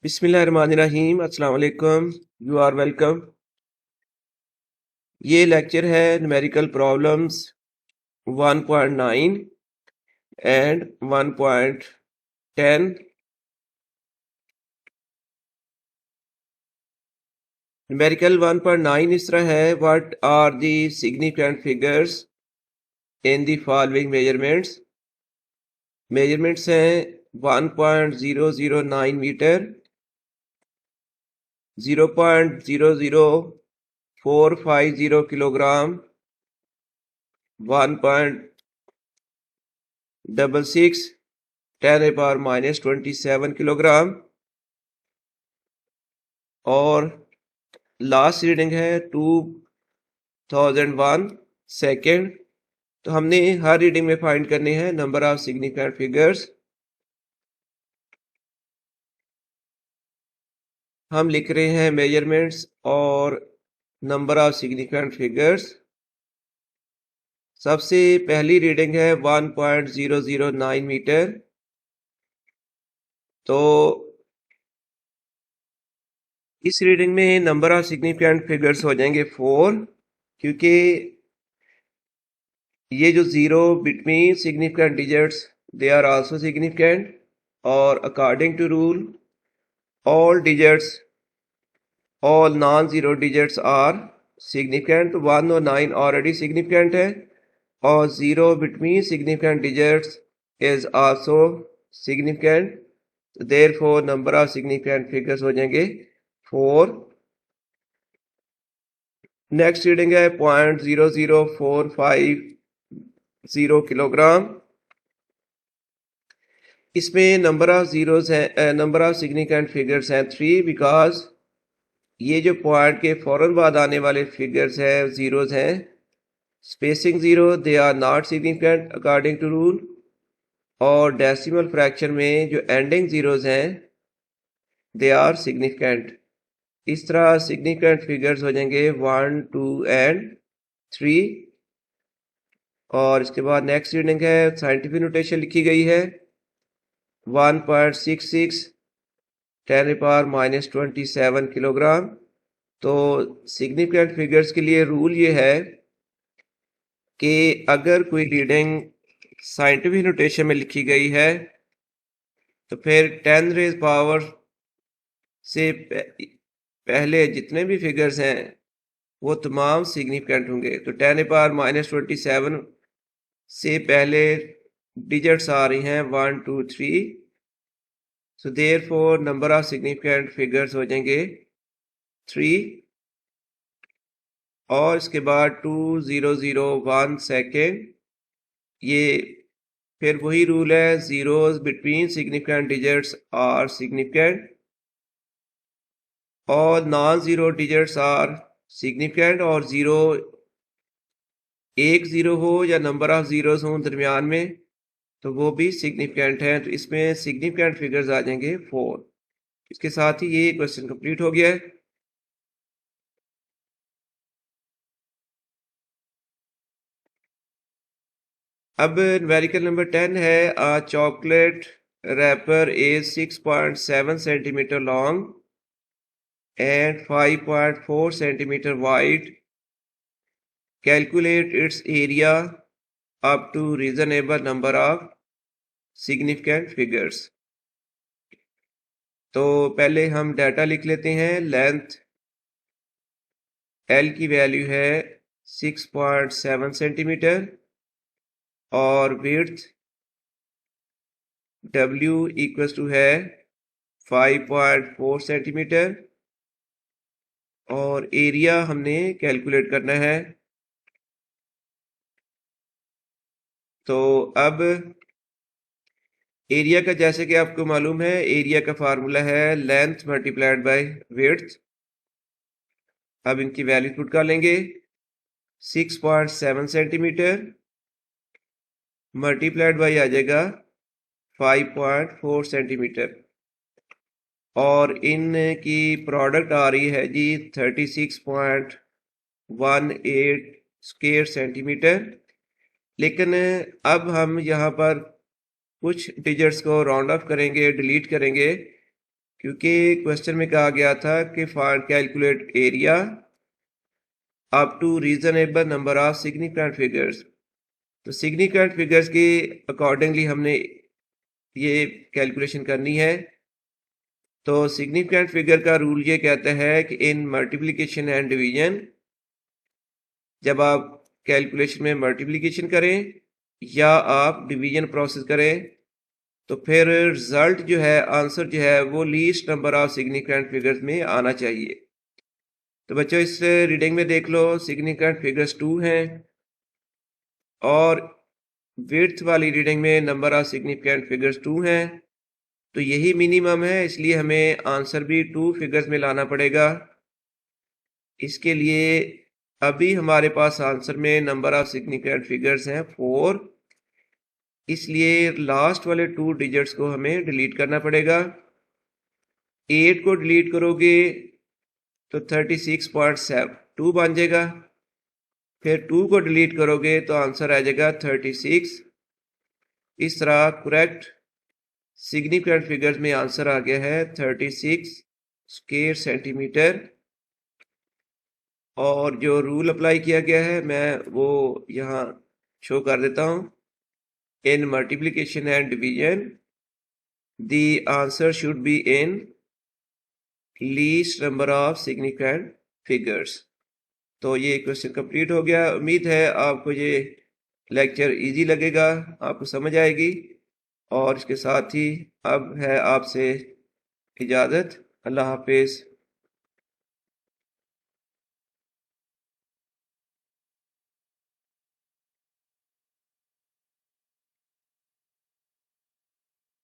बिस्मिल्लाहिर्रहमानिर्रहीम। अस्सलाम वालेकुम। You are welcome. ये लेक्चर है न्यूमेरिकल प्रॉब्लम्स 1.9 एंड 1.10। न्यूमेरिकल 1.9 इस तरह है, what are the significant figures in the following measurements. Measurements हैं 1.009 मीटर, 0.00450 किलोग्राम, 1.66 10⁻⁻27 किलोग्राम और लास्ट रीडिंग है 2001 सेकेंड। तो हमने हर रीडिंग में फाइंड करने हैं नंबर ऑफ सिग्निफिकेंट फिगर्स। हम लिख रहे हैं मेजरमेंट्स और नंबर ऑफ सिग्निफिकेंट फिगर्स। सबसे पहली रीडिंग है 1.009 मीटर। तो इस रीडिंग में नंबर ऑफ सिग्निफिकेंट फिगर्स हो जाएंगे 4, क्योंकि ये जो zero between significant digits they are also significant, और according to rule all digits, all non zero digits are significant. तो 1 और 9 ऑलरेडी सिग्निफिकेंट है, और zero between significant digits is also significant. Therefore number of significant figures हो जाएंगे 4। Next reading है 0.00450 kilogram. इसमें number of zeros हैं, number of significant figures हैं 3, बिकॉज ये जो पॉइंट के फौरन बाद आने वाले फिगर्स हैं जीरोस हैं spacing zero, they are not significant according to rule. और डेसिमल फ्रैक्शन में जो एंडिंग जीरोस हैं दे आर सिग्निफिकेंट। इस तरह सिग्निफिकेंट फिगर्स हो जाएंगे 1, 2 एंड 3। और इसके बाद नेक्स्ट रीडिंग है, साइंटिफिक नोटेशन लिखी गई है 1.66 10⁻⁻27 किलोग्राम। तो सिग्निफिकेंट फिगर्स के लिए रूल ये है कि अगर कोई रीडिंग साइंटिफिक नोटेशन में लिखी गई है तो फिर 10 रेज पावर से पहले जितने भी फिगर्स हैं वो तमाम सिग्निफिकेंट होंगे। तो 10⁻⁻27 से पहले डिजिट्स आ रही हैं 1, 2, 3। So therefore number of significant figures हो जाएंगे 3। और इसके बाद 2001 सेकेंड, ये फिर वही रूल है, zeros between significant digits are significant, और non zero digits are significant. और जीरो एक जीरो हो या नंबर ऑफ जीरोस हो दरमियान में तो वो भी सिग्निफिकेंट है। तो इसमें सिग्निफिकेंट फिगर्स आ जाएंगे 4। इसके साथ ही ये क्वेश्चन कंप्लीट हो गया है। अब न्यूमेरिकल नंबर 10 है, chocolate wrapper is 6.7 centimetre long and 5.4 centimetre wide. Calculate its area up to reasonable number of significant figures. तो पहले हम डाटा लिख लेते हैं। लेंथ एल की वैल्यू है 6.7 सेंटीमीटर और विड्थ W इक्वल्स टू है 5.4 सेंटीमीटर, और एरिया हमने कैलकुलेट करना है। तो अब एरिया का, जैसे कि आपको मालूम है, एरिया का फार्मूला है लेंथ मल्टीप्लाइड बाय विड्थ। अब इनकी वैल्यू पुट कर लेंगे। 6.7 सेंटीमीटर मल्टीप्लाइड बाय आ जाएगा 5.4 सेंटीमीटर, और इनकी प्रोडक्ट आ रही है जी 36.18 स्क्वायर सेंटीमीटर। लेकिन अब हम यहाँ पर कुछ डिजिट्स को राउंड ऑफ करेंगे, डिलीट करेंगे, क्योंकि क्वेश्चन में कहा गया था कि find calculate area up to reasonable number of significant figures. तो सिग्निफिकेंट फिगर्स के अकॉर्डिंगली हमने ये कैलकुलेशन करनी है। तो सिग्निफिकेंट फिगर का रूल ये कहता है कि इन मल्टीप्लिकेशन एंड डिवीजन, जब आप कैलकुलेशन में मल्टीप्लिकेशन करें या आप डिवीजन प्रोसेस करें तो फिर रिजल्ट जो है, आंसर जो है वो least number of significant figures में आना चाहिए। तो बच्चों इस रीडिंग में देख लो, सिग्निफिकेंट फिगर्स 2 हैं और विड्थ वाली रीडिंग में नंबर ऑफ सिग्निफिकेंट फिगर्स 2 हैं। तो यही मिनिमम है, इसलिए हमें आंसर भी 2 फिगर्स में लाना पड़ेगा। इसके लिए अभी हमारे पास आंसर में नंबर ऑफ सिग्निफिकेंट फिगर्स हैं 4, इसलिए लास्ट वाले 2 डिजिट्स को हमें डिलीट करना पड़ेगा। 8 को डिलीट करोगे तो 36.2 बन जाएगा, फिर 2 को डिलीट करोगे तो आंसर आ जाएगा 36। इस तरह करेक्ट सिग्निफिकेंट फिगर्स में आंसर आ गया है 36 स्क्वायर सेंटीमीटर। और जो रूल अप्लाई किया गया है मैं वो यहाँ शो कर देता हूँ। इन multiplication and division the answer should be in least number of significant figures. तो ये क्वेश्चन कंप्लीट हो गया। उम्मीद है आपको ये लेक्चर इजी लगेगा, आपको समझ आएगी। और इसके साथ ही अब है आपसे इजाज़त। अल्लाह हाफिज़।